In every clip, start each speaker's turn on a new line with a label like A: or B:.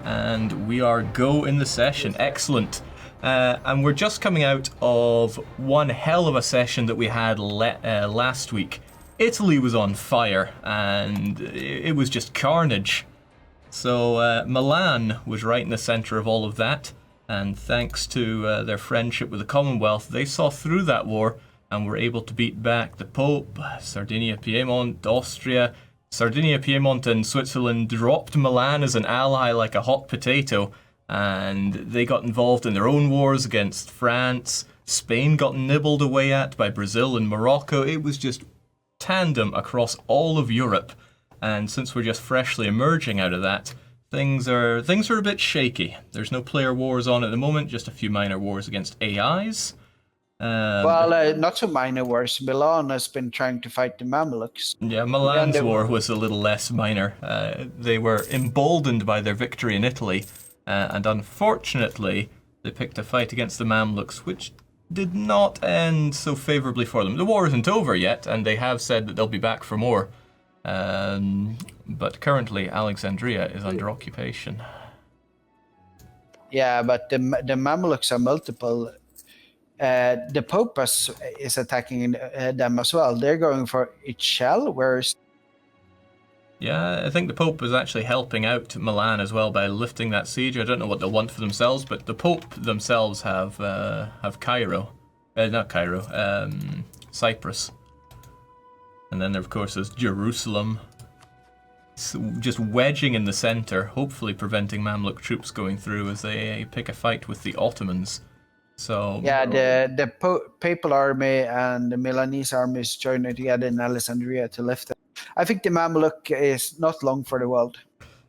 A: and we are go in the session. Excellent. And we're just coming out of one hell of a session that we had last week. Italy was on fire, and it was just carnage. So Milan was right in the center of all of that, and thanks to their friendship with the Commonwealth, they saw through that war and were able to beat back the Pope, Sardinia, Piedmont, Austria. Sardinia, Piedmont, and Switzerland dropped Milan as an ally like a hot potato, and they got involved in their own wars against France. Spain got nibbled away at by Brazil and Morocco. It was just tandem across all of Europe, and since we're just freshly emerging out of that, things are a bit shaky. There's no player wars on at the moment, just a few minor wars against AIs.
B: Not so minor wars. Milan has been trying to fight the Mamluks.
A: Yeah, Milan's war was a little less minor. They were emboldened by their victory in Italy, and unfortunately, they picked a fight against the Mamluks, which did not end so favorably for them. The war isn't over yet, and they have said that they'll be back for more. But currently, Alexandria is under occupation.
B: Yeah, but the Mamluks are multiple. The Pope is attacking them as well. They're going for Ischel, whereas...
A: Yeah, I think the Pope was actually helping out Milan as well by lifting that siege. I don't know what they'll want for themselves, but the Pope themselves have Cairo. Not Cairo, Cyprus. And then, of course, there's Jerusalem. Just wedging in the center, hopefully preventing Mamluk troops going through as they pick a fight with the Ottomans. So
B: yeah, the Papal army and the Milanese armies joining together in Alexandria to lift it. I think the Mamluk is not long for the world.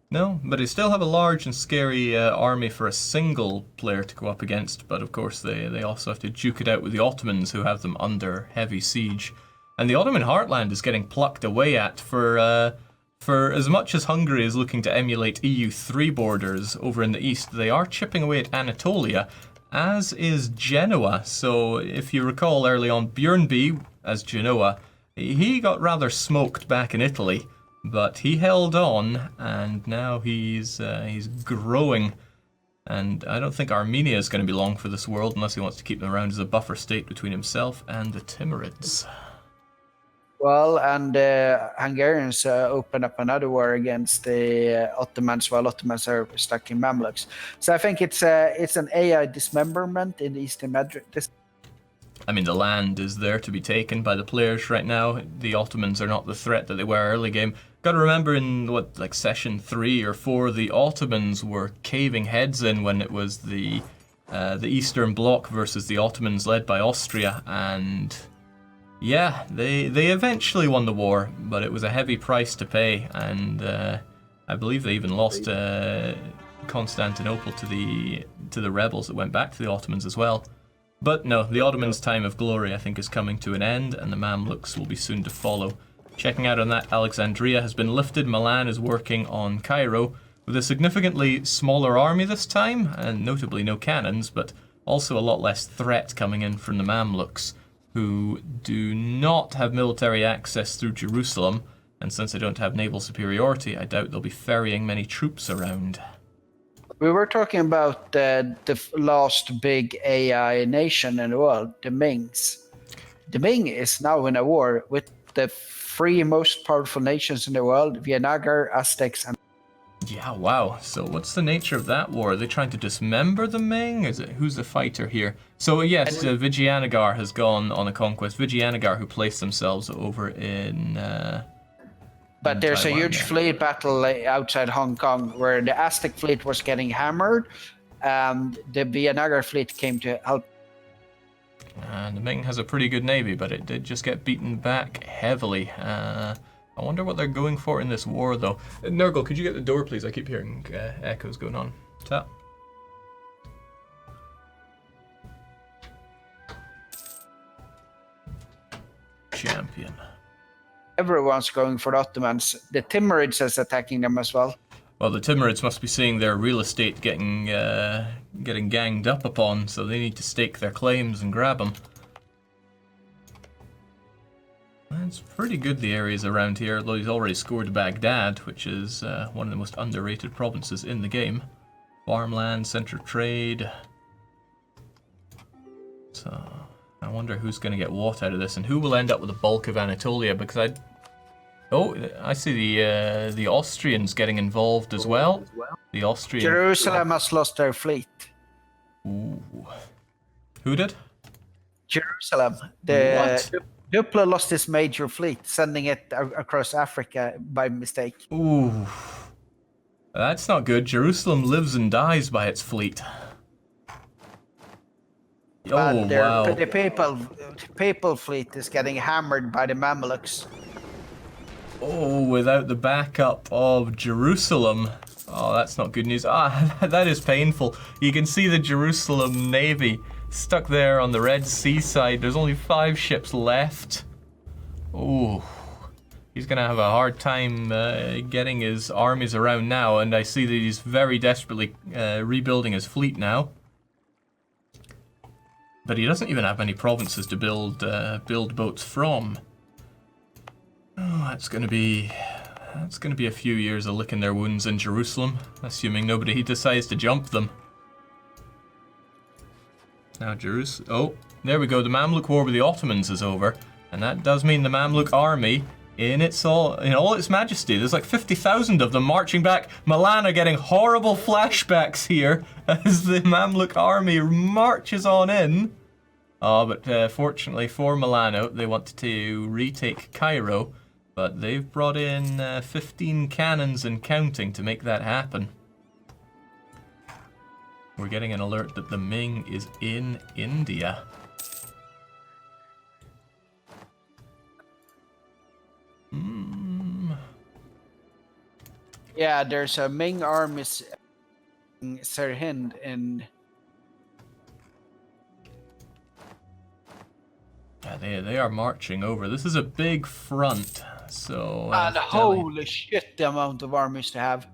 A: No, but they still have a large and scary army for a single player to go up against. But of course, they also have to duke it out with the Ottomans, who have them under heavy siege. And the Ottoman heartland is getting plucked away at for as much as Hungary is looking to emulate EU4 borders over in the east. They are chipping away at Anatolia, as is Genoa. So if you recall early on, Björnby as Genoa, he got rather smoked back in Italy, but he held on, and now he's growing. And I don't think Armenia is going to be long for this world unless he wants to keep them around as a buffer state between himself and the Timurids.
B: Well, and the Hungarians open up another war against the Ottomans, while Ottomans are stuck in Mamluks. So I think it's an AI dismemberment in the Eastern Madrid.
A: I mean, the land is there to be taken by the players right now. The Ottomans are not the threat that they were early game. Got to remember in session 3 or 4, the Ottomans were caving heads in when it was the Eastern Bloc versus the Ottomans led by Austria, and yeah, they eventually won the war, but it was a heavy price to pay, and I believe they even lost Constantinople to the rebels that went back to the Ottomans as well. But no, the Ottomans' time of glory, I think, is coming to an end, and the Mamluks will be soon to follow. Checking out on that, Alexandria has been lifted. Milan is working on Cairo with a significantly smaller army this time, and notably no cannons, but also a lot less threat coming in from the Mamluks, who do not have military access through Jerusalem, and since they don't have naval superiority, I doubt they'll be ferrying many troops around.
B: We were talking about the last big AI nation in the world, the Mings. The Ming is now in a war with the 3 most powerful nations in the world, Vijayanagara, Aztecs, and...
A: Yeah, wow. So what's the nature of that war? Are they trying to dismember the Ming? Who's the fighter here? So yes, Vijayanagara has gone on a conquest. Vijayanagara, who placed themselves over in
B: but there's
A: Taiwan,
B: a huge fleet battle outside Hong Kong where the Aztec fleet was getting hammered, and the Vijayanagara fleet came to help.
A: And the Ming has a pretty good navy, but it did just get beaten back heavily. I wonder what they're going for in this war, though. Nurgle, could you get the door, please? I keep hearing echoes going on. Tap. Champion.
B: Everyone's going for the Ottomans. The Timurids is attacking them as well.
A: Well, the Timurids must be seeing their real estate getting ganged up upon, so they need to stake their claims and grab them. It's pretty good, the areas around here, although he's already scored Baghdad, which is one of the most underrated provinces in the game. Farmland, center of trade. So I wonder who's going to get what out of this, and who will end up with the bulk of Anatolia, because I see the Austrians getting involved as well. The Austrians.
B: Jerusalem has lost their fleet.
A: Ooh. Who did?
B: Jerusalem.
A: What?
B: Duplo lost his major fleet, sending it across Africa by mistake.
A: Ooh. That's not good. Jerusalem lives and dies by its fleet. Oh, wow.
B: The papal fleet is getting hammered by the Mamluks.
A: Oh, without the backup of Jerusalem. Oh, that's not good news. Ah, that is painful. You can see the Jerusalem Navy stuck there on the Red Sea side. There's only 5 ships left. Oh, he's going to have a hard time getting his armies around now, and I see that he's very desperately rebuilding his fleet now. But he doesn't even have many provinces to build boats from. Oh, that's going to be a few years of licking their wounds in Jerusalem, assuming nobody decides to jump them. Now oh, there we go. The Mamluk War with the Ottomans is over, and that does mean the Mamluk army in all its majesty. There's like 50,000 of them marching back. Milan are getting horrible flashbacks here as the Mamluk army marches on in. Oh, but fortunately for Milano, they wanted to retake Cairo, but they've brought in 15 cannons and counting to make that happen. We're getting an alert that the Ming is in India.
B: Yeah, there's a Ming army in Sirhind in...
A: Yeah, they are marching over. This is a big front, so...
B: and holy shit, the amount of armies to have.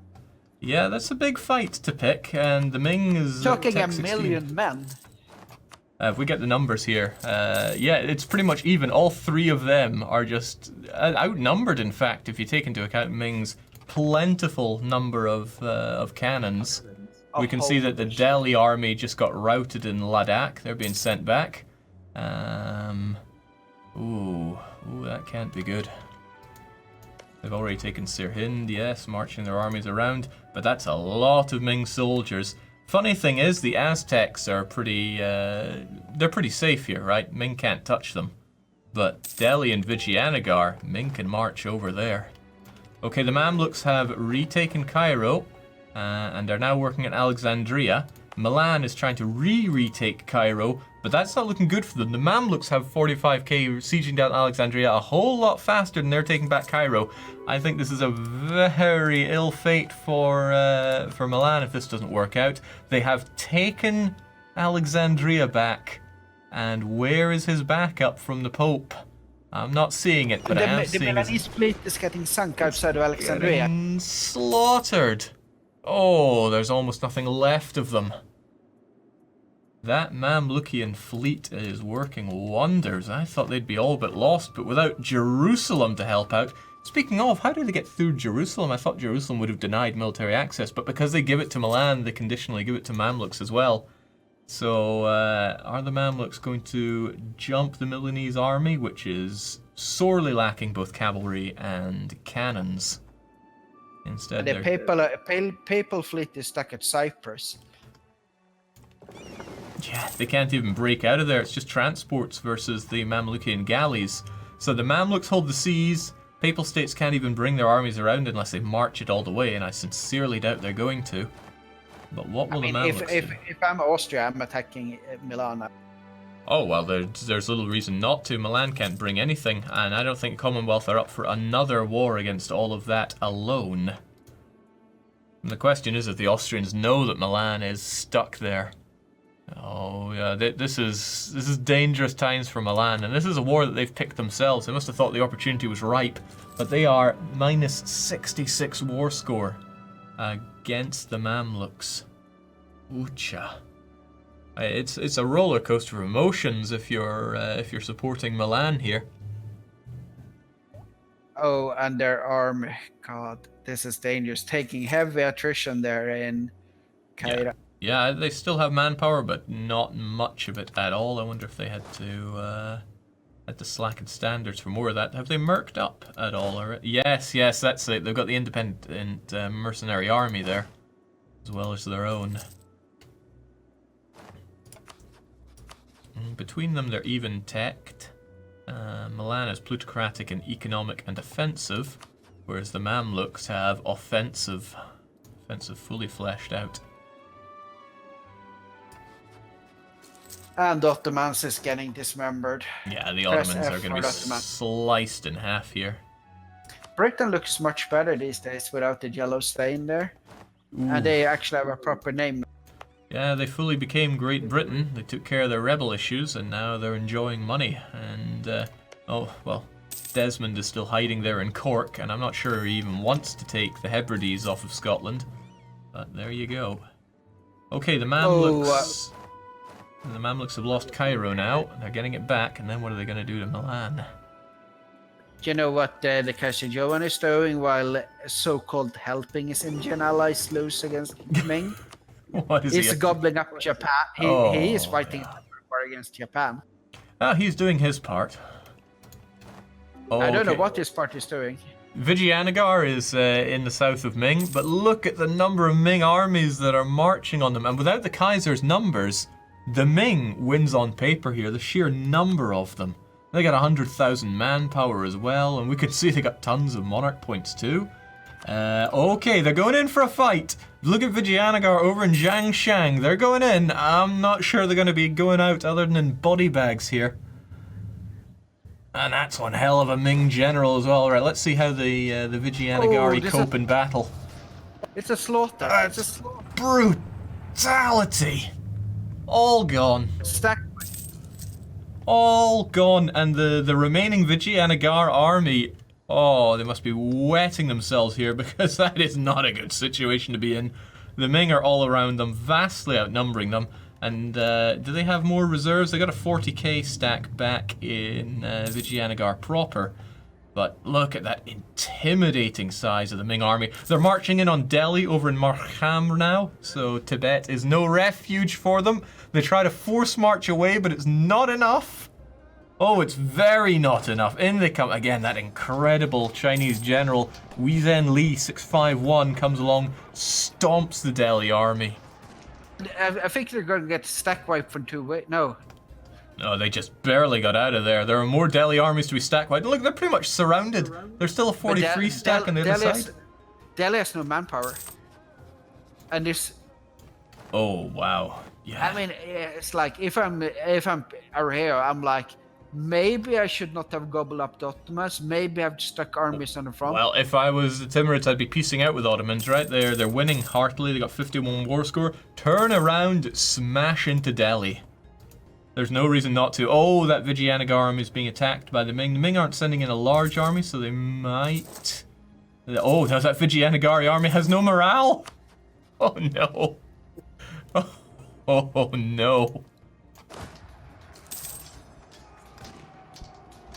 A: Yeah, that's a big fight to pick, and the Ming is...
B: Talking a million men.
A: If we get the numbers here, yeah, it's pretty much even. All 3 of them are just outnumbered, in fact, if you take into account Ming's plentiful number of cannons. We can see that the Delhi army just got routed in Ladakh. They're being sent back. Ooh, that can't be good. They've already taken Sirhind, yes, marching their armies around, but that's a lot of Ming soldiers. Funny thing is, the Aztecs are they're pretty safe here, right? Ming can't touch them. But Delhi and Vijayanagara, Ming can march over there. Okay, the Mamluks have retaken Cairo, and are now working at Alexandria. Milan is trying to retake Cairo, but that's not looking good for them. The Mamluks have 45k sieging down Alexandria a whole lot faster than they're taking back Cairo. I think this is a very ill fate for Milan if this doesn't work out. They have taken Alexandria back, and where is his backup from the Pope? I'm not seeing it, but I am seeing
B: the Milanese fleet is getting sunk outside of Alexandria.
A: Getting slaughtered. Oh, there's almost nothing left of them. That Mamlukian fleet is working wonders. I thought they'd be all but lost, but without Jerusalem to help out. Speaking of, how did they get through Jerusalem? I thought Jerusalem would have denied military access, but because they give it to Milan, they conditionally give it to Mamluks as well. So, are the Mamluks going to jump the Milanese army, which is sorely lacking both cavalry and cannons? Instead,
B: the papal fleet is stuck at Cyprus.
A: Yeah, they can't even break out of there. It's just transports versus the Mamlukian galleys. So the Mamluks hold the seas. Papal states can't even bring their armies around unless they march it all the way, and I sincerely doubt they're going to. But what will the Mamluks do?
B: If I'm Austria, I'm attacking Milan.
A: Oh, well, there's little reason not to. Milan can't bring anything, and I don't think Commonwealth are up for another war against all of that alone. And the question is if the Austrians know that Milan is stuck there. Oh, yeah, this is dangerous times for Milan, and this is a war that they've picked themselves. They must have thought the opportunity was ripe, but they are minus 66 war score against the Mamluks. Oocha. It's a roller coaster of emotions if you're supporting Milan here.
B: Oh, and their army, God, this is dangerous. Taking heavy attrition there in Cairo.
A: Yeah, they still have manpower, but not much of it at all. I wonder if they had to slacken standards for more of that. Have they merked up at all? Or yes, that's it. They've got the independent mercenary army there, as well as their own. Between them, they're even teched. Milan is plutocratic and economic and offensive, whereas the Mamluks have offensive fully fleshed out.
B: And Ottomans is getting dismembered.
A: Yeah, the
B: Press
A: Ottomans
B: F
A: are going to
B: for
A: be
B: Ottoman.
A: sliced in half here.
B: Britain looks much better these days without the yellow stain there. And they actually have a proper name.
A: Yeah, they fully became Great Britain. They took care of their rebel issues, and now they're enjoying money. And, oh, well, Desmond is still hiding there in Cork, and I'm not sure he even wants to take the Hebrides off of Scotland. But there you go. Okay, the Mamluks... the Mamluks have lost Cairo now. They're getting it back, and then what are they going to do to Milan?
B: Do you know what the Kaiser Johan is doing while so-called helping his Indian allies lose against Ming?
A: What is
B: He's
A: he?
B: gobbling up Japan. He is fighting against Japan.
A: He's doing his part. Oh,
B: I don't know what his part is doing.
A: Vijayanagara is in the south of Ming, but look at the number of Ming armies that are marching on them. And without the Kaiser's numbers, the Ming wins on paper here. The sheer number of them. They got 100,000 manpower as well, and we could see they got tons of monarch points too. Okay, they're going in for a fight. Look at Vijayanagara over in Jiangshang. They're going in. I'm not sure they're going to be going out other than in body bags here. And that's one hell of a Ming general as well. Right, let's see how the Vijayanagari cope in battle.
B: It's a slaughter. It's a slaughter.
A: Brutality. All gone.
B: Stack.
A: All gone. And the remaining Vijayanagara army... Oh, they must be wetting themselves here because that is not a good situation to be in. The Ming are all around them, vastly outnumbering them. And do they have more reserves? They got a 40k stack back in Vijayanagara proper. But look at that intimidating size of the Ming army. They're marching in on Delhi over in Markham now, so Tibet is no refuge for them. They try to force march away, but it's not enough. Oh, it's very not enough. In they come again. That incredible Chinese general Wei Zhen Li 651 comes along, stomps the Delhi army.
B: I think they're going to get stack wiped from 2 ways. No.
A: No, they just barely got out of there. There are more Delhi armies to be stack wiped. Look, they're pretty much surrounded. There's still a 43 stack on the other side.
B: Delhi has no manpower. And this.
A: Oh wow. Yeah.
B: I mean, it's like if I'm Arheo, I'm like, maybe I should not have gobbled up the Ottomans. Maybe I've stuck armies on the front.
A: Well, if I was the Timurids, I'd be piecing out with Ottomans, right? They're winning heartily. They got 51 war score. Turn around, smash into Delhi. There's no reason not to. Oh, that Vijayanagara army is being attacked by the Ming. The Ming aren't sending in a large army, so they might... Oh, that Vijayanagara army has no morale. Oh, no. Oh, no.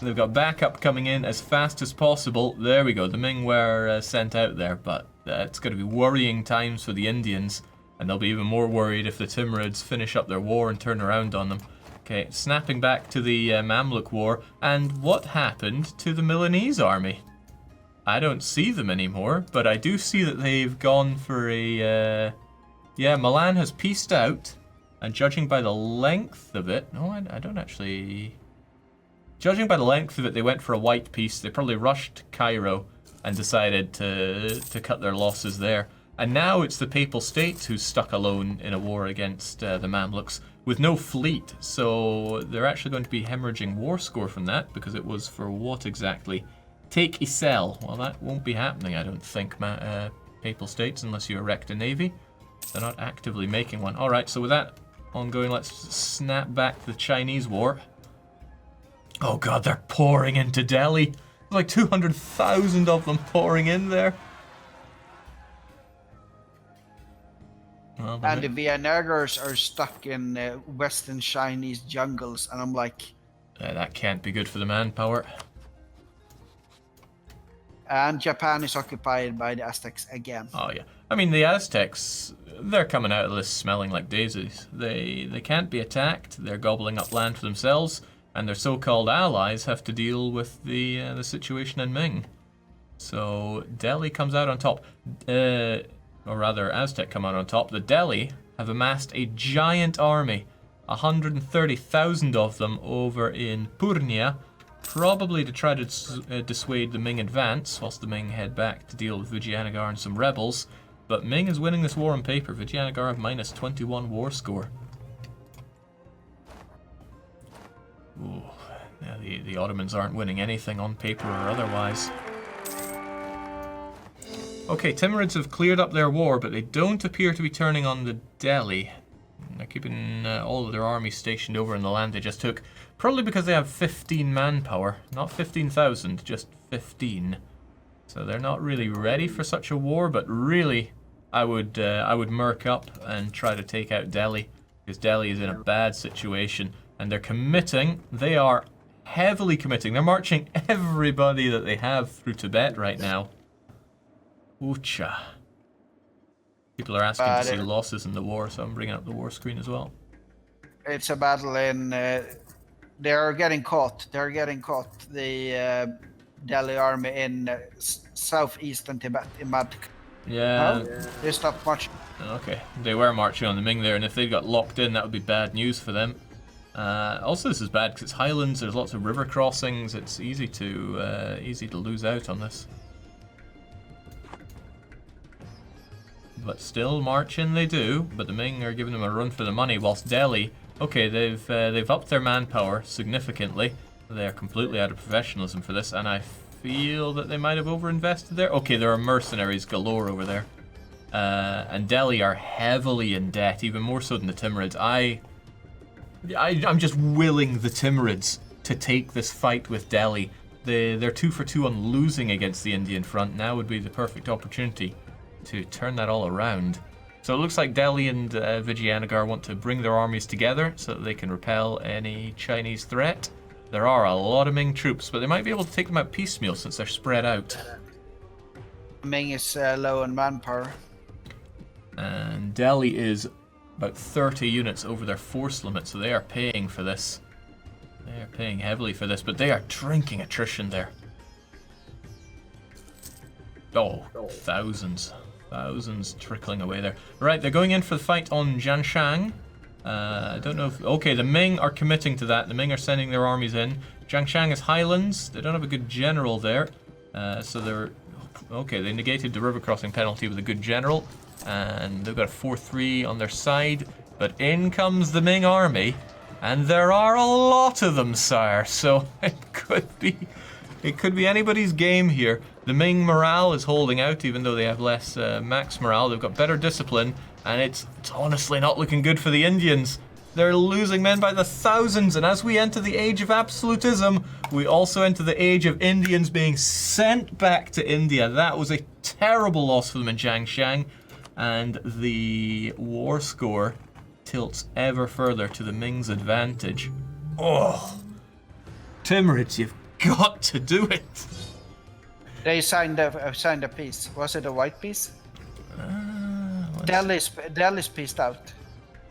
A: They've got backup coming in as fast as possible. There we go. The Ming were sent out there, but it's going to be worrying times for the Indians, and they'll be even more worried if the Timurids finish up their war and turn around on them. Okay, snapping back to the Mamluk War, and what happened to the Milanese army? I don't see them anymore, but I do see that they've gone for a... Yeah, Milan has pieced out, and judging by the length of it... No, I don't actually... Judging by the length of it, they went for a white piece. They probably rushed Cairo and decided to cut their losses there. And now it's the Papal States who's stuck alone in a war against the Mamluks with no fleet. So they're actually going to be hemorrhaging war score from that, because it was for what exactly? Take Isel. Well, that won't be happening, I don't think, Papal States, unless you erect a navy. They're not actively making one. All right, so with that ongoing, let's snap back the Chinese war. Oh god, they're pouring into Delhi. There's like 200,000 of them pouring in there. Well,
B: and the Vijayanagaras are stuck in western Chinese jungles, and I'm like...
A: that can't be good for the manpower.
B: And Japan is occupied by the Aztecs again.
A: Oh yeah. I mean, the Aztecs, they're coming out of this smelling like daisies. They can't be attacked. They're gobbling up land for themselves, and their so-called allies have to deal with the situation in Ming. So Delhi comes out on top, or rather Aztec come out on top. The Delhi have amassed a giant army, 130,000 of them over in Purnia, probably to try to dissuade the Ming advance, whilst the Ming head back to deal with Vijayanagara and some rebels. But Ming is winning this war on paper. Vijayanagara have minus 21 war score. Ooh, yeah, the Ottomans aren't winning anything on paper or otherwise. Okay, Timurids have cleared up their war, but they don't appear to be turning on the Delhi. They're keeping all of their armies stationed over in the land they just took, probably because they have 15 manpower. Not 15,000, just 15. So they're not really ready for such a war, but really, I would murk up and try to take out Delhi, because Delhi is in a bad situation, and they're committing. They are heavily committing. They're marching everybody that they have through Tibet right now. Oocha. People are asking to see losses in the war, so I'm bringing up the war screen as well.
B: It's a battle in... they're getting caught. They're getting caught. The Delhi army in southeastern Tibet, in Madhya.
A: Yeah.
B: No? They stopped marching.
A: Okay. They were marching on the Ming there, and if they got locked in, that would be bad news for them. Also, this is bad because it's highlands. There's lots of river crossings. It's easy to lose out on this. But still marching they do, but the Ming are giving them a run for the money, whilst Delhi, okay, they've upped their manpower significantly. They're completely out of professionalism for this, and I feel that they might have overinvested there. Okay, there are mercenaries galore over there. And Delhi are heavily in debt, even more so than the Timurids. I'm just willing the Timurids to take this fight with Delhi. They're 2 for 2 on losing against the Indian front. Now would be the perfect opportunity to turn that all around. So it looks like Delhi and Vijayanagara want to bring their armies together so that they can repel any Chinese threat. There are a lot of Ming troops, but they might be able to take them out piecemeal since they're spread out.
B: Ming is low on manpower.
A: And Delhi is about 30 units over their force limit, so they are paying for this. They are paying heavily for this, but they are drinking attrition there. Oh, thousands trickling away there. Right, they're going in for the fight on Jiangshan. I don't know if... Okay, the Ming are committing to that. The Ming are sending their armies in. Jiangshan is highlands. They don't have a good general there. So they're... Okay, they negated the river crossing penalty with a good general. And they've got a 4-3 on their side. But in comes the Ming army. And there are a lot of them, sire. So it could be anybody's game here. The Ming morale is holding out, even though they have less max morale. They've got better discipline, and it's honestly not looking good for the Indians. They're losing men by the thousands, and as we enter the age of absolutism, we also enter the age of Indians being sent back to India. That was a terrible loss for them in Jiangshan, and the war score tilts ever further to the Ming's advantage. Oh, Timurids, you've got to do it.
B: They signed a peace. Was it a white peace? Delhi's pieced out.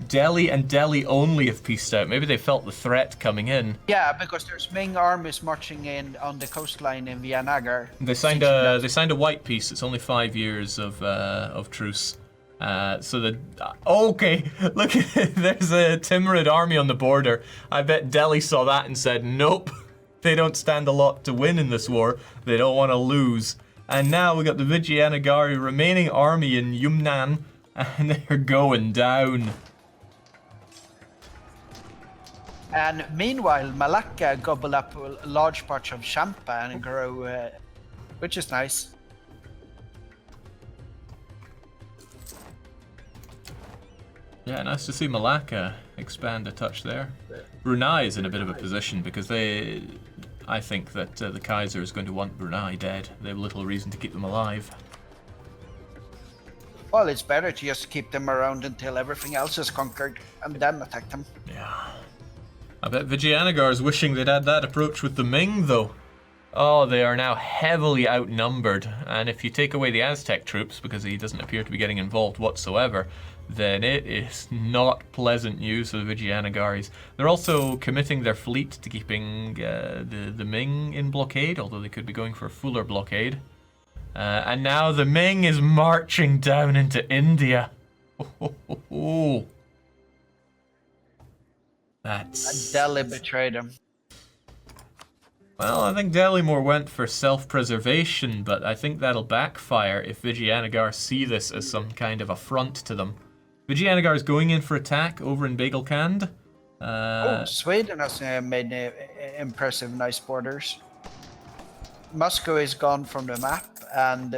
A: Delhi and Delhi only have pieced out. Maybe they felt the threat coming in.
B: Yeah, because there's Ming armies marching in on the coastline in Vijayanagara.
A: They signed a white peace. It's only 5 years of truce. Okay, look, there's a Timurid army on the border. I bet Delhi saw that and said, nope. They don't stand a lot to win in this war. They don't want to lose. And now we got the Vijayanagari remaining army in Yunnan, and they're going down.
B: And meanwhile, Malacca gobble up large parts of Champa and grow, which is nice.
A: Yeah, nice to see Malacca expand a touch there. Brunei is in a bit of a position because I think that the Kaiser is going to want Brunei dead. They have little reason to keep them alive.
B: Well, it's better to just keep them around until everything else is conquered and then attack them.
A: Yeah. I bet Vijayanagara is wishing they'd had that approach with the Ming, though. Oh, they are now heavily outnumbered, and if you take away the Aztec troops, because he doesn't appear to be getting involved whatsoever, then it is not pleasant news for the Vijayanagaris. They're also committing their fleet to keeping the Ming in blockade, although they could be going for a fuller blockade. And now the Ming is marching down into India. That's...
B: Delhi betrayed him.
A: Well, I think Delhi more went for self-preservation, but I think that'll backfire if Vijayanagar see this as some kind of affront to them. Vijayanagar is going in for attack over in Bagelkand.
B: Sweden has made impressive, nice borders. Moscow is gone from the map, and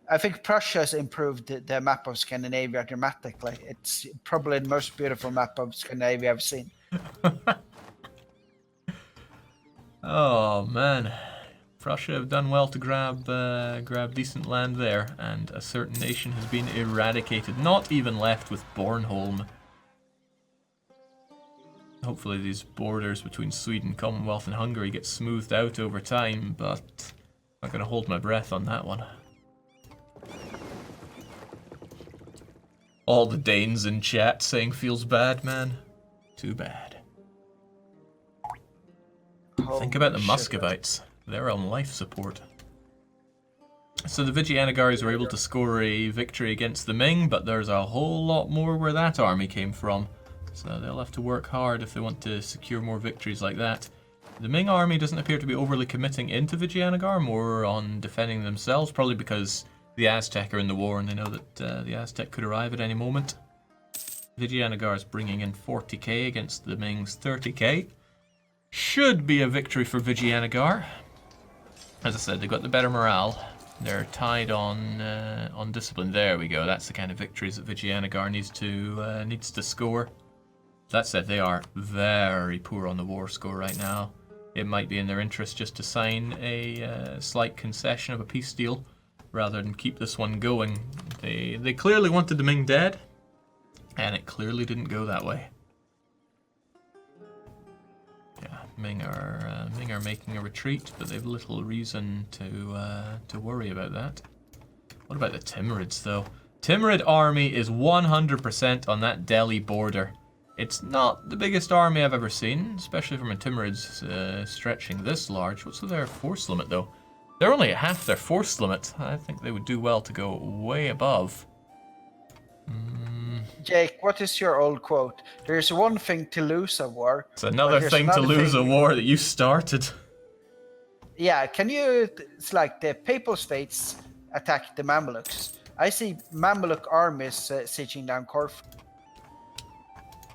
B: I think Prussia has improved the map of Scandinavia dramatically. It's probably the most beautiful map of Scandinavia I've seen.
A: Oh man, Prussia have done well to grab decent land there, and a certain nation has been eradicated, not even left with Bornholm. Hopefully these borders between Sweden, Commonwealth and Hungary get smoothed out over time, but I'm not going to hold my breath on that one. All the Danes in chat saying feels bad, man. Too bad. Think about the Muscovites. They're on life support. So the Vijayanagaris were able to score a victory against the Ming, but there's a whole lot more where that army came from. So they'll have to work hard if they want to secure more victories like that. The Ming army doesn't appear to be overly committing into Vijayanagar, more on defending themselves, probably because the Aztec are in the war and they know that the Aztec could arrive at any moment. Vijayanagar is bringing in 40k against the Ming's 30k. Should be a victory for Vijayanagar. As I said, they've got the better morale. They're tied on discipline. There we go. That's the kind of victories that Vijayanagar needs to score. That said, they are very poor on the war score right now. It might be in their interest just to sign a slight concession of a peace deal rather than keep this one going. They clearly wanted the Ming dead, and it clearly didn't go that way. Yeah, Ming are making a retreat, but they've little reason to worry about that. What about the Timurids, though? Timurid army is 100% on that Delhi border. It's not the biggest army I've ever seen, especially from a Timurids stretching this large. What's their force limit, though? They're only at half their force limit. I think they would do well to go way above.
B: Jake, what is your old quote? There's one thing to lose a war.
A: It's another thing to lose a war that you started.
B: Yeah, can you... It's like the Papal States attacked the Mamluks. I see Mamluk armies sieging down Corfu.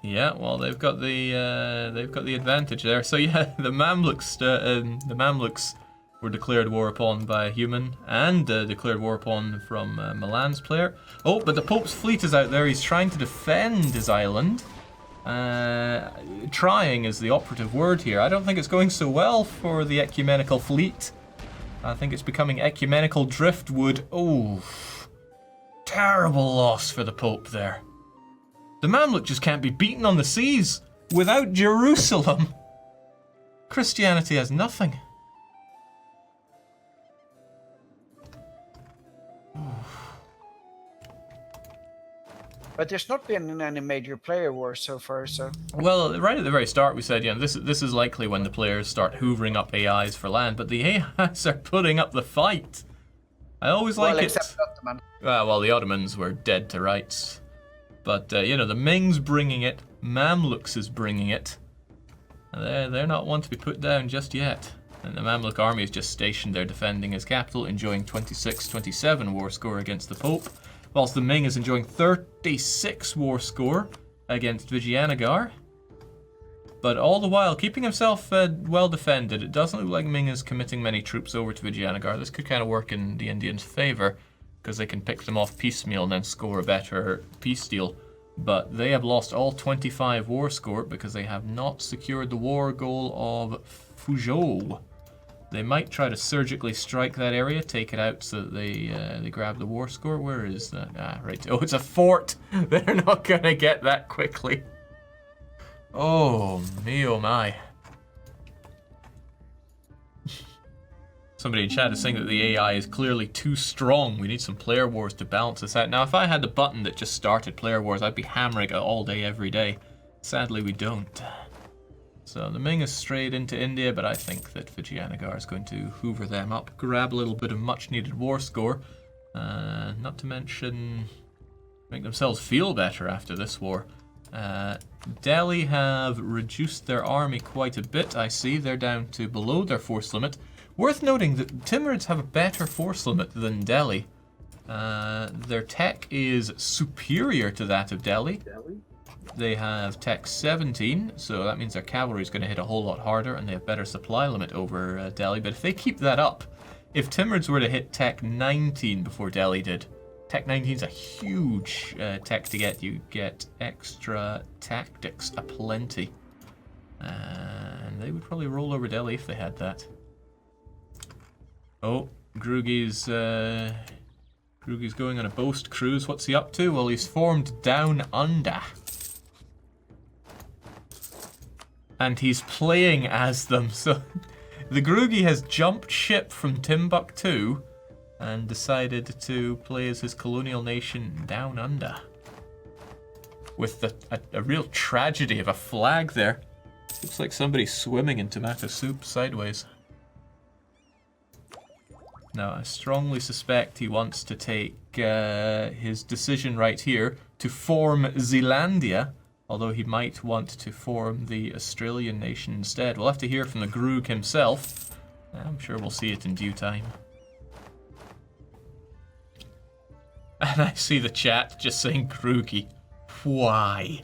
A: Yeah, well, they've got the advantage there. So yeah, the Mamluks were declared war upon by a human and declared war upon from Milan's player. Oh, but the Pope's fleet is out there. He's trying to defend his island. Trying is the operative word here. I don't think it's going so well for the ecumenical fleet. I think it's becoming ecumenical driftwood. Oh, terrible loss for the Pope there. The Mamluk just can't be beaten on the seas without Jerusalem. Christianity has nothing.
B: But there's not been any major player wars so far, so...
A: Well, right at the very start we said, you know, this is likely when the players start hoovering up AIs for land, but the AIs are putting up the fight. I always like it.
B: Except Ottoman.
A: Well, the Ottomans were dead to rights. But, you know, the Ming's bringing it, Mamluks is bringing it. They're not one to be put down just yet. And the Mamluk army is just stationed there defending his capital, enjoying 26-27 war score against the Pope, whilst the Ming is enjoying 36 war score against Vijayanagar. But all the while, keeping himself well defended, it doesn't look like Ming is committing many troops over to Vijayanagar. This could kind of work in the Indians' favour, because they can pick them off piecemeal and then score a better peace deal. But they have lost all 25 war score because they have not secured the war goal of Fuzhou. They might try to surgically strike that area, take it out so that they grab the war score. Where is that? Ah, right. Oh, it's a fort. They're not going to get that quickly. Oh, me oh my. Somebody in chat is saying that the AI is clearly too strong. We need some player wars to balance this out. Now, if I had the button that just started player wars, I'd be hammering it all day, every day. Sadly, we don't. So the Ming is straight into India, but I think that Vijayanagara is going to hoover them up, grab a little bit of much-needed war score, not to mention make themselves feel better after this war. Delhi have reduced their army quite a bit, I see. They're down to below their force limit. Worth noting that Timurids have a better force limit than Delhi. Their tech is superior to that of Delhi. They have tech 17, so that means their cavalry is going to hit a whole lot harder, and they have better supply limit over Delhi. But if they keep that up, if Timurids were to hit tech 19 before Delhi did, tech 19 is a huge tech to get. You get extra tactics aplenty. And they would probably roll over Delhi if they had that. Oh, Grugi's going on a boast cruise. What's he up to? Well, he's formed down under. And he's playing as them. So the Grugi has jumped ship from Timbuktu and decided to play as his colonial nation down under. With a real tragedy of a flag there. Looks like somebody's swimming in tomato soup sideways. Now, I strongly suspect he wants to take his decision right here to form Zealandia, although he might want to form the Australian nation instead. We'll have to hear from the Grug himself. I'm sure we'll see it in due time. And I see the chat just saying Grugi. Why?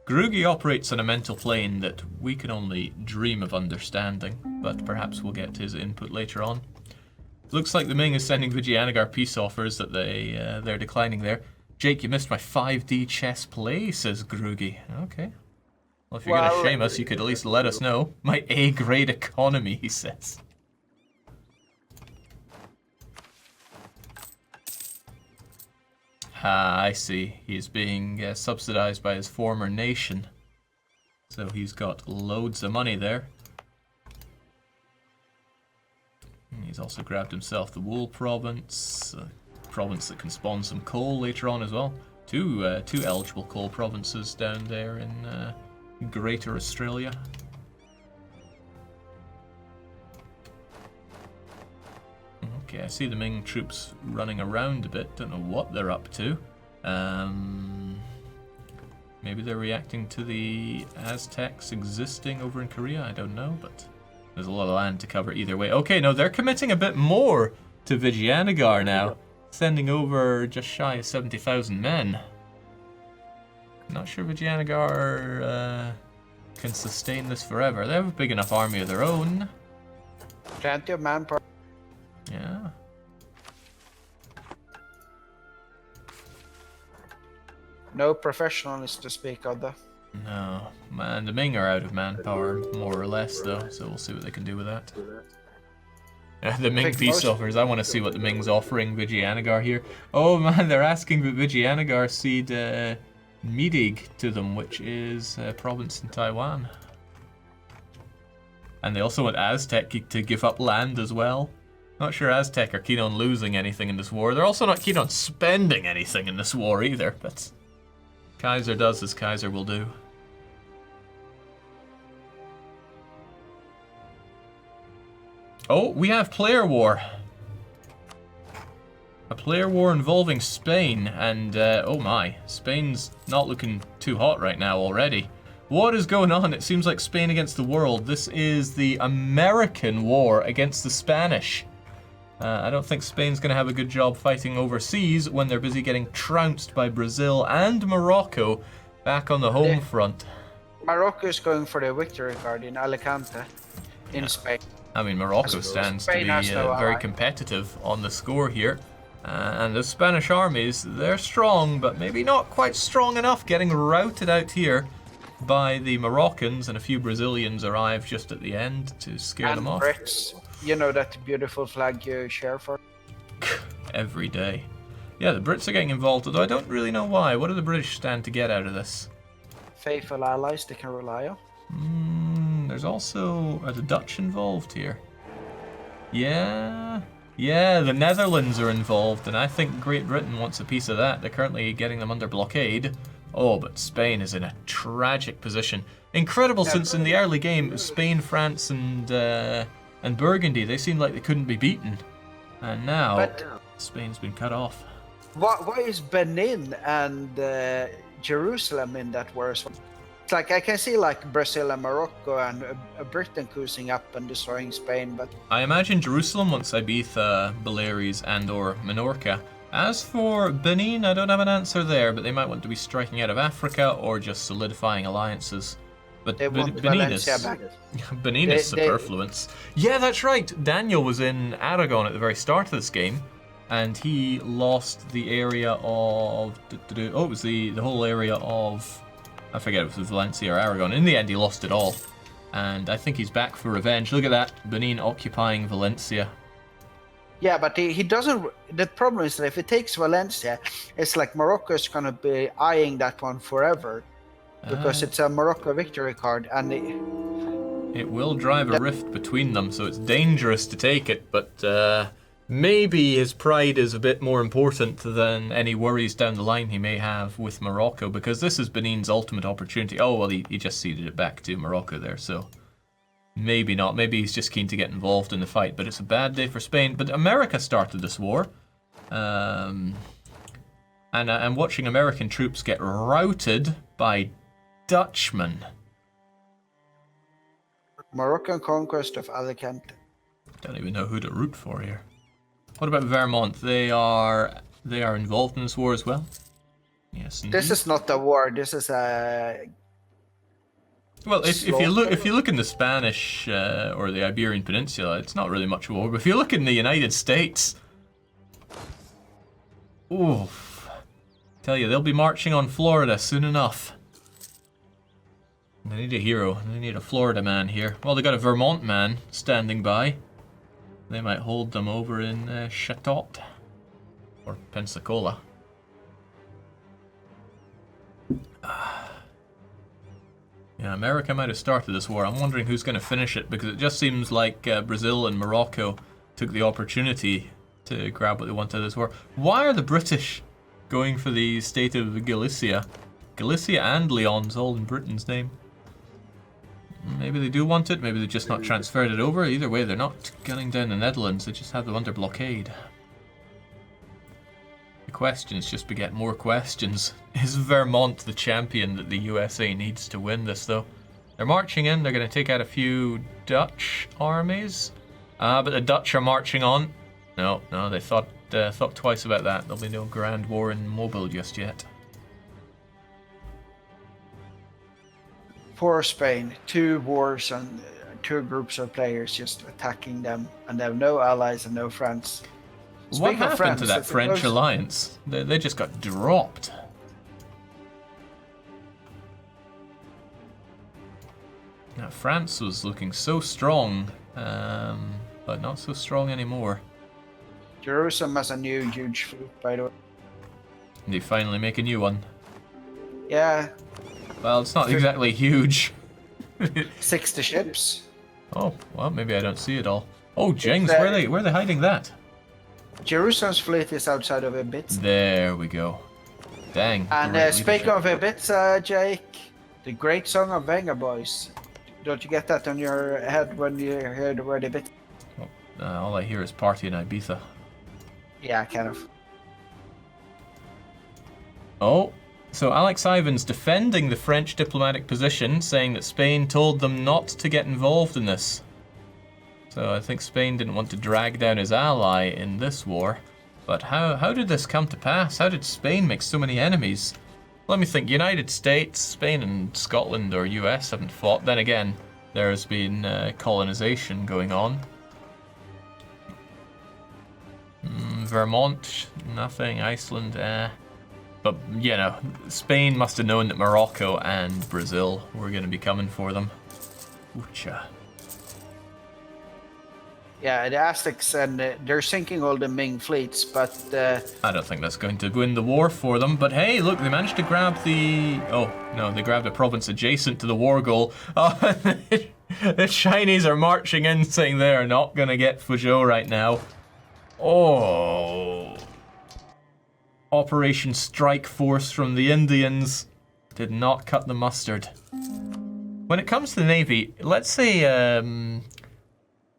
A: Grugi operates on a mental plane that we can only dream of understanding, but perhaps we'll get his input later on. Looks like the Ming is sending Vijayanagara peace offers that they're declining there. Jake, you missed my 5D chess play, says Grugi. Okay. Well, if you're going to shame us, you could at least let us know. My A-grade economy, he says. Ah, I see. He's being subsidized by his former nation. So he's got loads of money there. And he's also grabbed himself the Wool province. Province that can spawn some coal later on as well. Two eligible coal provinces down there in Greater Australia. Okay, I see the Ming troops running around a bit. Don't know what they're up to. Maybe they're reacting to the Aztecs existing over in Korea. I don't know, but there's a lot of land to cover either way. Okay, no, they're committing a bit more to Vijayanagara now. Sending over just shy of 70,000 men. Not sure Vijayanagara can sustain this forever. They have a big enough army of their own.
B: Plenty of manpower.
A: Yeah.
B: No professionals to speak of, though.
A: No, man, the Ming are out of manpower, more or less, though, so we'll see what they can do with that. The Ming peace offers. I want to see what the Ming's offering Vijayanagara here. Oh man, they're asking that Vijayanagara cede Midig to them, which is a province in Taiwan. And they also want Aztec to give up land as well. Not sure Aztec are keen on losing anything in this war. They're also not keen on spending anything in this war either, but Kaiser does as Kaiser will do. Oh, we have player war. A player war involving Spain, and oh my, Spain's not looking too hot right now already. What is going on? It seems like Spain against the world. This is the American war against the Spanish. I don't think Spain's going to have a good job fighting overseas when they're busy getting trounced by Brazil and Morocco back on the home front.
B: Morocco is going for the victory card in Alicante, in Spain.
A: I mean, Morocco stands to be very competitive on the score here. And the Spanish armies, they're strong, but maybe not quite strong enough, getting routed out here by the Moroccans, and a few Brazilians arrive just at the end to scare them off.
B: Brits, you know that beautiful flag you share for?
A: Every day. Yeah, the Brits are getting involved, although I don't really know why. What do the British stand to get out of this?
B: Faithful allies they can rely on.
A: There's also the Dutch involved here. Yeah, yeah, the Netherlands are involved, and I think Great Britain wants a piece of that. They're currently getting them under blockade. Oh, but Spain is in a tragic position. Incredible, since in the early game, it was Spain, France, and Burgundy. They seemed like they couldn't be beaten. And now, Spain's been cut off.
B: Why is Benin and Jerusalem in that war as well? It's like I can see like Brazil and Morocco and Britain cruising up and destroying Spain, but
A: I imagine Jerusalem wants Ibiza, Baleares, and/or Minorca. As for Benin, I don't have an answer there, but they might want to be striking out of Africa or just solidifying alliances. But
B: they want
A: Benin is
B: Valencia back.
A: Benin is superfluence. Yeah, that's right. Daniel was in Aragon at the very start of this game, and he lost the area of it was the whole area of, I forget if it was Valencia or Aragon. In the end, he lost it all, and I think he's back for revenge. Look at that, Benin occupying Valencia.
B: Yeah, but he doesn't. The problem is that if it takes Valencia, it's like Morocco is going to be eyeing that one forever because it's a Morocco victory card, and
A: it will drive a rift between them, so it's dangerous to take it. But maybe his pride is a bit more important than any worries down the line he may have with Morocco, because this is Benin's ultimate opportunity. Oh well, he just ceded it back to Morocco there, so. Maybe not. Maybe he's just keen to get involved in the fight. But it's a bad day for Spain. But America started this war. And I'm watching American troops get routed by Dutchmen.
B: Moroccan conquest of Alicante.
A: Don't even know who to root for here. What about Vermont? They are involved in this war as well? Yes, indeed.
B: This is not a war. This is a...
A: Well, if you look in the Spanish or the Iberian Peninsula, it's not really much of a war. But if you look in the United States, oof, tell you they'll be marching on Florida soon enough. They need a hero. They need a Florida man here. Well, they got a Vermont man standing by. They might hold them over in Chateau or Pensacola. Yeah, America might have started this war. I'm wondering who's going to finish it, because it just seems like Brazil and Morocco took the opportunity to grab what they wanted out of this war. Why are the British going for the state of Galicia? Galicia and Leon's all in Britain's name. Maybe they do want it, maybe they've just not transferred it over. Either way, they're not gunning down the Netherlands, they just have them under blockade. The questions just beget more questions. Is Vermont the champion that the USA needs to win this, though? They're marching in, they're going to take out a few Dutch armies. But the Dutch are marching on. No, they thought twice about that. There'll be no grand war in Mobile just yet.
B: Poor Spain. 2 wars and 2 groups of players just attacking them, and they have no allies and no friends.
A: What happened to that French alliance? They just got dropped. Now, France was looking so strong, but not so strong anymore.
B: Jerusalem has a new huge fleet, by the way.
A: And they finally make a new one.
B: Yeah.
A: Well, it's not exactly huge.
B: 60 ships.
A: Oh, well, maybe I don't see it all. Oh, Jings, where are they hiding that?
B: Jerusalem's fleet is outside of Ibiza.
A: There we go. Dang.
B: And speaking of Ibiza, Jake, the great song of Venga Boys. Don't you get that on your head when you hear the word Ibiza?
A: Well, all I hear is party in Ibiza.
B: Yeah, kind of.
A: Oh, so Alex Ivan's defending the French diplomatic position, saying that Spain told them not to get involved in this. So I think Spain didn't want to drag down his ally in this war. But how did this come to pass? How did Spain make so many enemies? Let me think. United States, Spain and Scotland or US haven't fought. Then again, there's been colonization going on. Vermont, nothing. Iceland, But, you know, Spain must have known that Morocco and Brazil were going to be coming for them. Oocha.
B: Yeah, the Aztecs, and they're sinking all the Ming fleets, but...
A: I don't think that's going to win the war for them, but hey, look, they managed to grab the... Oh, no, they grabbed a province adjacent to the war goal. The Chinese are marching in saying they are not going to get Fuzhou right now. Oh. Operation Strike Force from the Indians did not cut the mustard. When it comes to the Navy, let's say...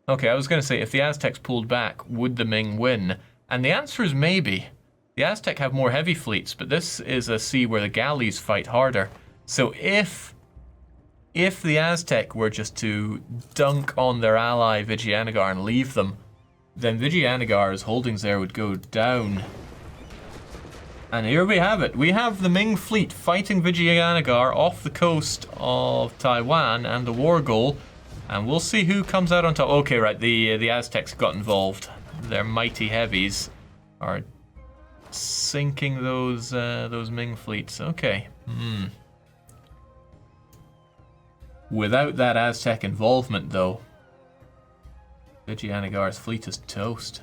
A: okay, I was going to say, if the Aztecs pulled back, would the Ming win? And the answer is maybe. The Aztec have more heavy fleets, but this is a sea where the galleys fight harder. So if the Aztec were just to dunk on their ally Vijayanagara and leave them, then Vijayanagara's holdings there would go down. And here we have it. We have the Ming fleet fighting Vijayanagara off the coast of Taiwan and the war goal. And we'll see who comes out on top. Okay, right, the Aztecs got involved. Their mighty heavies are sinking those Ming fleets. Okay. Without that Aztec involvement, though, Vijayanagara's fleet is toast.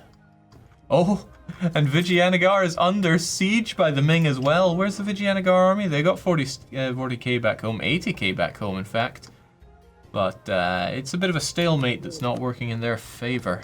A: Oh, and Vijayanagara is under siege by the Ming as well. Where's the Vijayanagara army? They got 40k back home, 80k back home, in fact. But it's a bit of a stalemate that's not working in their favor.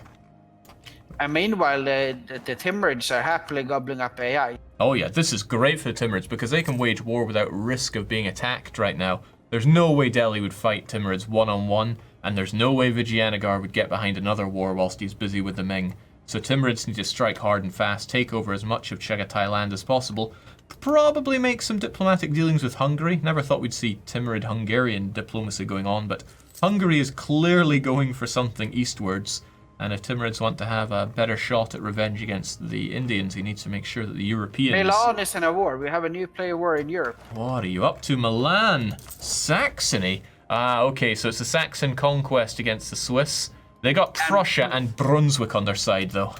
B: And meanwhile, the Timurids are happily gobbling up AI.
A: Oh yeah, this is great for the Timurids because they can wage war without risk of being attacked right now. There's no way Delhi would fight Timurids one-on-one, and there's no way Vijayanagara would get behind another war whilst he's busy with the Ming. So Timurids need to strike hard and fast, take over as much of Chagatai land as possible, probably make some diplomatic dealings with Hungary. Never thought we'd see Timurid-Hungarian diplomacy going on, but Hungary is clearly going for something eastwards. And if Timurids want to have a better shot at revenge against the Indians, he needs to make sure that the Europeans...
B: Milan is in a war. We have a new player war in Europe.
A: What are you up to, Milan? Saxony? Ah, okay, so it's the Saxon conquest against the Swiss. They got Prussia and Brunswick on their side, though.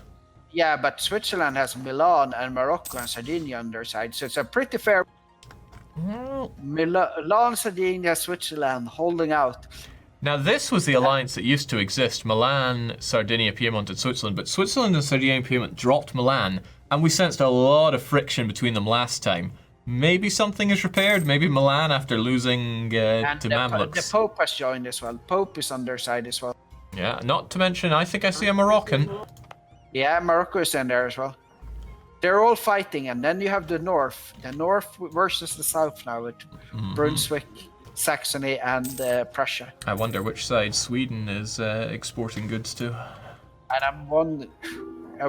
B: Yeah, but Switzerland has Milan and Morocco and Sardinia on their side, so it's a pretty fair...
A: Well...
B: Milan, Sardinia, Switzerland holding out.
A: Now, this was the alliance that used to exist, Milan, Sardinia, Piedmont, and Switzerland, but Switzerland and Sardinia and Piedmont dropped Milan, and we sensed a lot of friction between them last time. Maybe something is repaired, maybe Milan, after losing to Mamluks.
B: The Pope has joined as well. Pope is on their side as well.
A: Yeah, not to mention, I think I see a Moroccan.
B: Yeah, Morocco is in there as well. They're all fighting, and then you have the North. The North versus the South now with Brunswick, Saxony, and Prussia.
A: I wonder which side Sweden is exporting goods to.
B: And I'm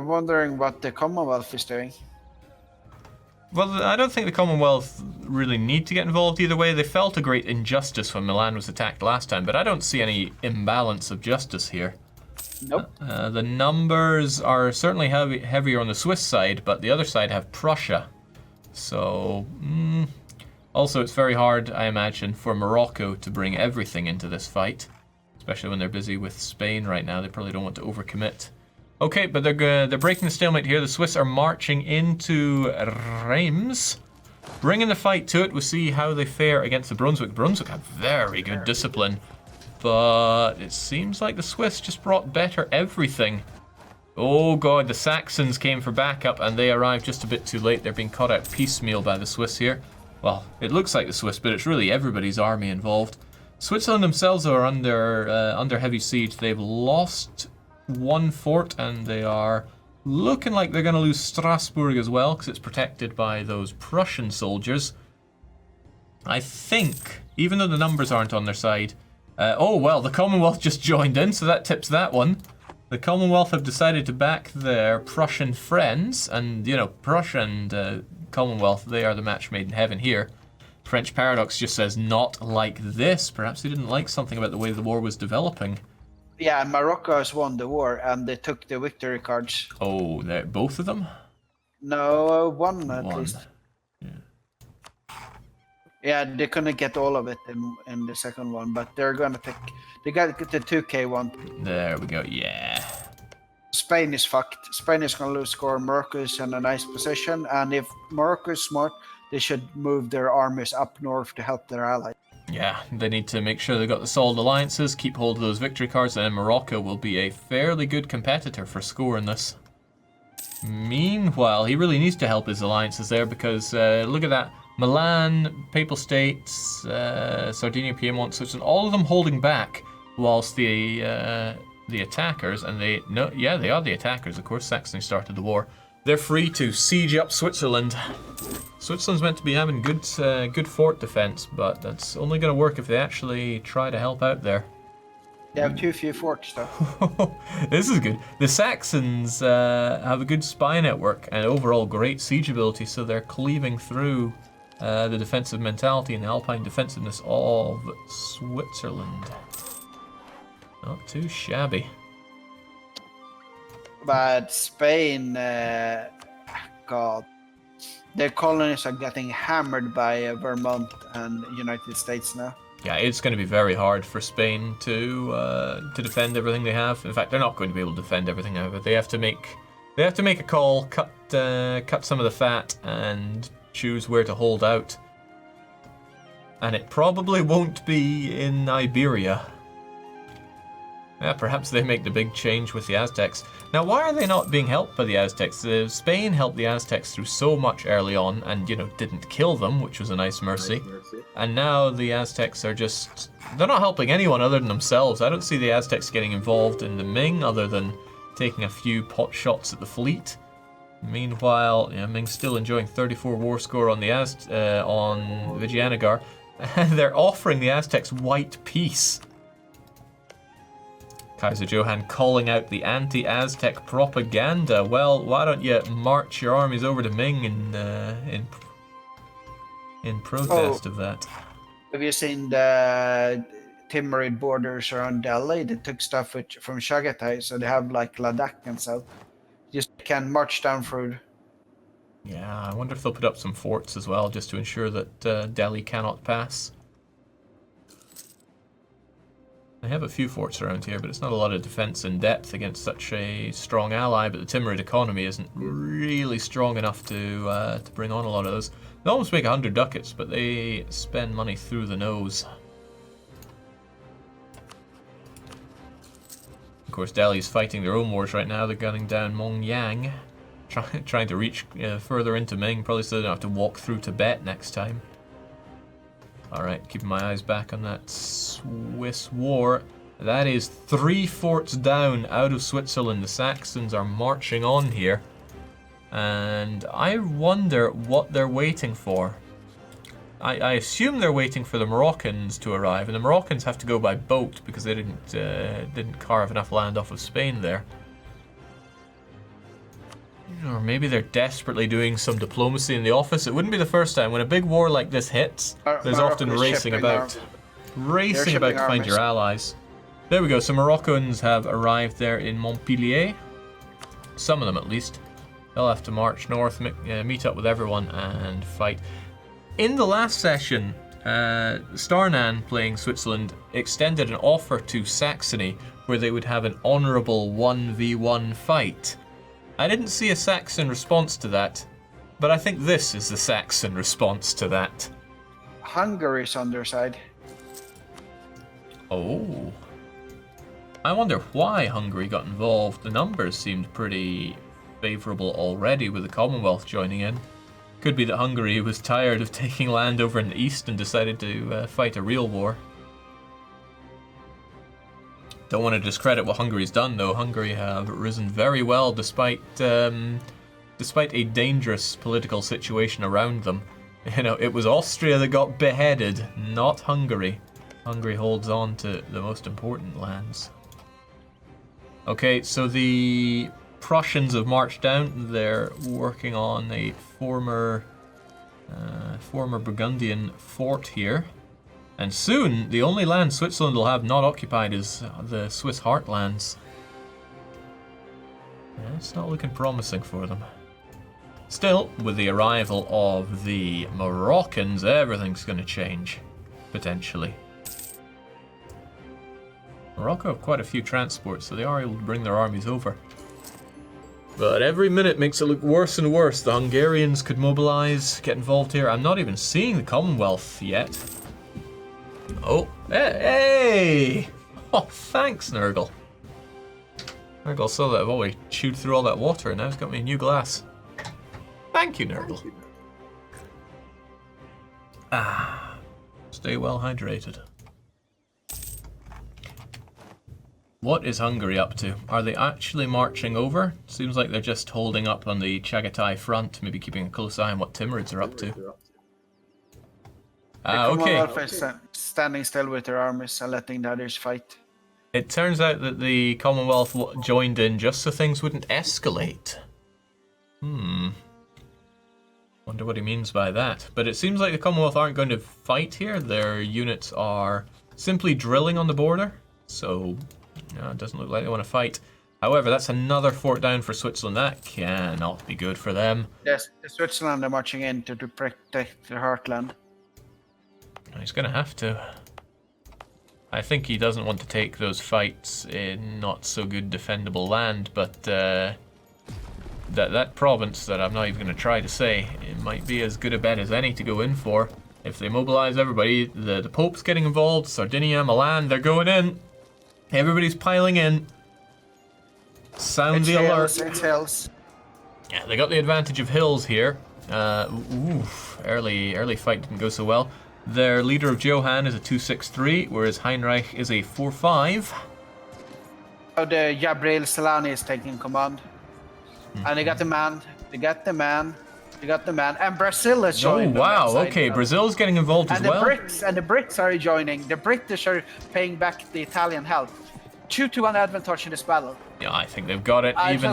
B: wondering what the Commonwealth is doing.
A: Well, I don't think the Commonwealth really need to get involved either way. They felt a great injustice when Milan was attacked last time, but I don't see any imbalance of justice here.
B: Nope.
A: The numbers are certainly heavier on the Swiss side, but the other side have Prussia. So, also it's very hard, I imagine, for Morocco to bring everything into this fight, especially when they're busy with Spain right now. They probably don't want to overcommit. Okay, but they're breaking the stalemate here. The Swiss are marching into Reims, bringing the fight to it. We'll see how they fare against the Brunswick. Brunswick have very good discipline, but it seems like the Swiss just brought better everything. Oh god, the Saxons came for backup and they arrived just a bit too late. They're being caught out piecemeal by the Swiss here. Well, it looks like the Swiss, but it's really everybody's army involved. Switzerland themselves are under heavy siege. They've lost one fort, and they are looking like they're going to lose Strasbourg as well, because it's protected by those Prussian soldiers. I think, even though the numbers aren't on their side... oh, well, the Commonwealth just joined in, so that tips that one. The Commonwealth have decided to back their Prussian friends, and, you know, Prussia and Commonwealth, they are the match made in heaven here. French Paradox just says, not like this. Perhaps they didn't like something about the way the war was developing.
B: Yeah, Morocco has won the war, and they took the victory cards.
A: Oh, both of them?
B: No, one at least.
A: Yeah.
B: Yeah, they couldn't get all of it in the second one, but they're gonna take... They got the 2K one.
A: There we go, yeah.
B: Spain is fucked. Spain is gonna lose score. Morocco is in a nice position, and if Morocco is smart, they should move their armies up north to help their allies.
A: Yeah, they need to make sure they've got the solid alliances, keep hold of those victory cards, and then Morocco will be a fairly good competitor for score in this. Meanwhile, he really needs to help his alliances there because look at that. Milan, Papal States, Sardinia, Piedmont, Switzerland, all of them holding back, whilst the attackers, and they are the attackers, of course, Saxony started the war, they're free to siege up Switzerland. Switzerland's meant to be having good fort defense, but that's only going to work if they actually try to help out there.
B: They have too few forts, though.
A: This is good. The Saxons have a good spy network and overall great siege ability, so they're cleaving through the defensive mentality and the alpine defensiveness of Switzerland. Not too shabby.
B: But Spain, God, their colonies are getting hammered by Vermont and United States now.
A: Yeah, it's going to be very hard for Spain to defend everything they have. In fact, they're not going to be able to defend everything now, but they have to make a call, cut some of the fat, and choose where to hold out. And it probably won't be in Iberia. Yeah, perhaps they make the big change with the Aztecs. Now, why are they not being helped by the Aztecs? Spain helped the Aztecs through so much early on and, didn't kill them, which was a nice mercy. And now the Aztecs are they're not helping anyone other than themselves. I don't see the Aztecs getting involved in the Ming other than taking a few pot shots at the fleet. Meanwhile, Ming's still enjoying 34 war score on on Vijayanagara. And they're offering the Aztecs white peace. Kaiser Johann calling out the anti-Aztec propaganda. Well, why don't you march your armies over to Ming in protest of that?
B: Have you seen the Timurid borders around Delhi? They took stuff from Chagatai, so they have like Ladakh and so. Just can march down through.
A: Yeah, I wonder if they'll put up some forts as well, just to ensure that Delhi cannot pass. They have a few forts around here, but it's not a lot of defense in depth against such a strong ally, but the Timurid economy isn't really strong enough to bring on a lot of those. They almost make 100 ducats, but they spend money through the nose. Of course, Delhi's fighting their own wars right now. They're gunning down Mongyang, trying to reach further into Ming, probably so they don't have to walk through Tibet next time. Alright, keeping my eyes back on that Swiss war. That is 3 forts down out of Switzerland. The Saxons are marching on here. And I wonder what they're waiting for. I assume they're waiting for the Moroccans to arrive, and the Moroccans have to go by boat because they didn't carve enough land off of Spain there. Or maybe they're desperately doing some diplomacy in the office. It wouldn't be the first time. When a big war like this hits, there's often racing about. Racing about to find your allies. There we go. So Moroccans have arrived there in Montpellier. Some of them at least. They'll have to march north, meet up with everyone and fight. In the last session, Starnan, playing Switzerland, extended an offer to Saxony where they would have an honourable 1v1 fight. I didn't see a Saxon response to that, but I think this is the Saxon response to that.
B: Hungary's on their side.
A: Oh. I wonder why Hungary got involved. The numbers seemed pretty favourable already with the Commonwealth joining in. Could be that Hungary was tired of taking land over in the east and decided to fight a real war. Don't want to discredit what Hungary's done, though. Hungary have risen very well despite a dangerous political situation around them. It was Austria that got beheaded, not Hungary. Hungary holds on to the most important lands. Okay, so the Prussians have marched down. They're working on a former Burgundian fort here. And soon, the only land Switzerland will have not occupied is the Swiss heartlands. Yeah, it's not looking promising for them. Still, with the arrival of the Moroccans, everything's going to change, potentially. Morocco have quite a few transports, so they are able to bring their armies over. But every minute makes it look worse and worse. The Hungarians could mobilize, get involved here. I'm not even seeing the Commonwealth yet. Oh, hey! Oh, thanks, Nurgle. Nurgle saw that I've already chewed through all that water, and now he's got me a new glass. Thank you, Nurgle. Stay well hydrated. What is Hungary up to? Are they actually marching over? Seems like they're just holding up on the Chagatai front, maybe keeping a close eye on what Timurids are up to. Okay.
B: Commonwealth is standing still with their armies and letting the others fight.
A: It turns out that the Commonwealth joined in just so things wouldn't escalate. Wonder what he means by that. But it seems like the Commonwealth aren't going to fight here. Their units are simply drilling on the border. So, it doesn't look like they want to fight. However, that's another fort down for Switzerland. That cannot be good for them.
B: Yes, the Switzerland are marching in to protect their heartland.
A: He's going to have to. I think he doesn't want to take those fights in not so good defendable land, but that province that I'm not even going to try to say, it might be as good a bet as any to go in for. If they mobilize everybody, the Pope's getting involved, Sardinia, Milan, they're going in. Everybody's piling in. Sound the alert.
B: It's hills.
A: Yeah, they got the advantage of hills here. Early fight didn't go so well. Their leader of Johann is a 263, whereas Heinrich is a 45.
B: Oh, the Gabriel Solani is taking command. And they got the man. And Brazil is joining.
A: Oh, wow, okay, Brazil's getting involved as well.
B: And the Brits are joining. The British are paying back the Italian help. 2-1 advantage in this battle.
A: Yeah, I think they've got it. Even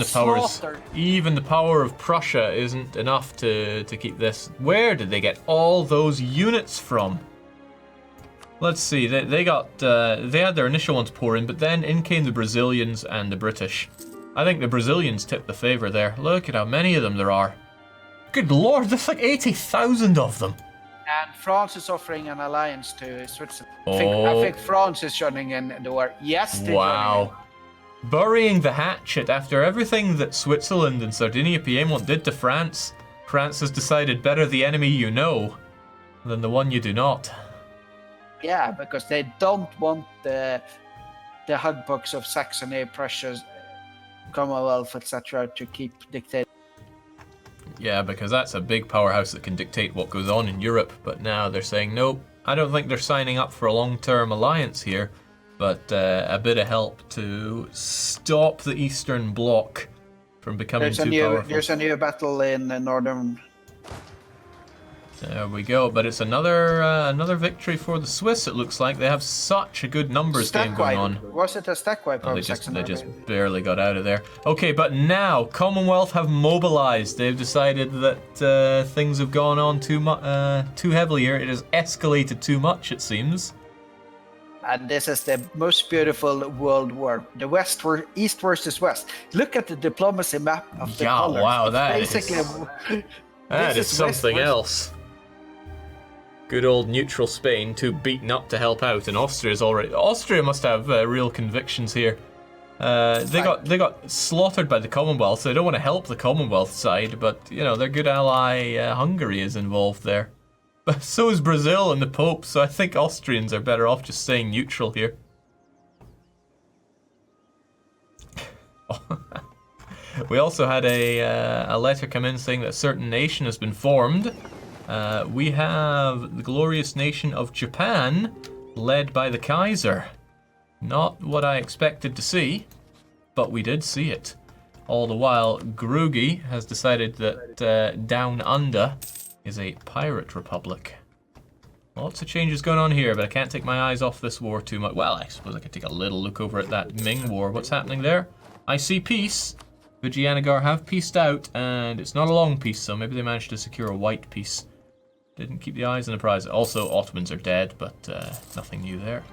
A: the power of Prussia isn't enough to keep this. Where did they get all those units from? Let's see. They had their initial ones pour in, but then in came the Brazilians and the British. I think the Brazilians tipped the favor there. Look at how many of them there are. Good lord, there's like 80,000 of them.
B: And France is offering an alliance to Switzerland. I think France is joining in the war. Yes, they're joining in.
A: Burying the hatchet after everything that Switzerland and Sardinia Piedmont did to France. France has decided better the enemy you know than the one you do not.
B: Yeah, because they don't want the hugbugs of Saxony, Prussia, Commonwealth, etc. to keep dictating.
A: Yeah, because that's a big powerhouse that can dictate what goes on in Europe, but now they're saying, nope, I don't think they're signing up for a long-term alliance here, but a bit of help to stop the Eastern Bloc from becoming too powerful.
B: There's a new battle in the northern...
A: There we go, but it's another victory for the Swiss, it looks like. They have such a good numbers game going on.
B: Was it a stack wipe?
A: Oh, they just barely got out of there. Okay, but now Commonwealth have mobilized. They've decided that things have gone on too heavily here. It has escalated too much, it seems.
B: And this is the most beautiful world war. The East versus West. Look at the diplomacy map of the colors.
A: Wow,
B: that
A: is something else. Good old neutral Spain, too beaten up to help out, and Austria must have real convictions here. They got slaughtered by the Commonwealth, so they don't want to help the Commonwealth side, but their good ally Hungary is involved there. But so is Brazil and the Pope, so I think Austrians are better off just staying neutral here. We also had a letter come in saying that a certain nation has been formed. We have the glorious nation of Japan, led by the Kaiser. Not what I expected to see, but we did see it. All the while, Grugi has decided that Down Under is a pirate republic. Lots of changes going on here, but I can't take my eyes off this war too much. Well, I suppose I could take a little look over at that Ming war. What's happening there? I see peace. Vijayanagara have peaced out, and it's not a long peace, so maybe they managed to secure a white peace. Didn't keep the eyes on the prize. Also, Ottomans are dead, but nothing new there.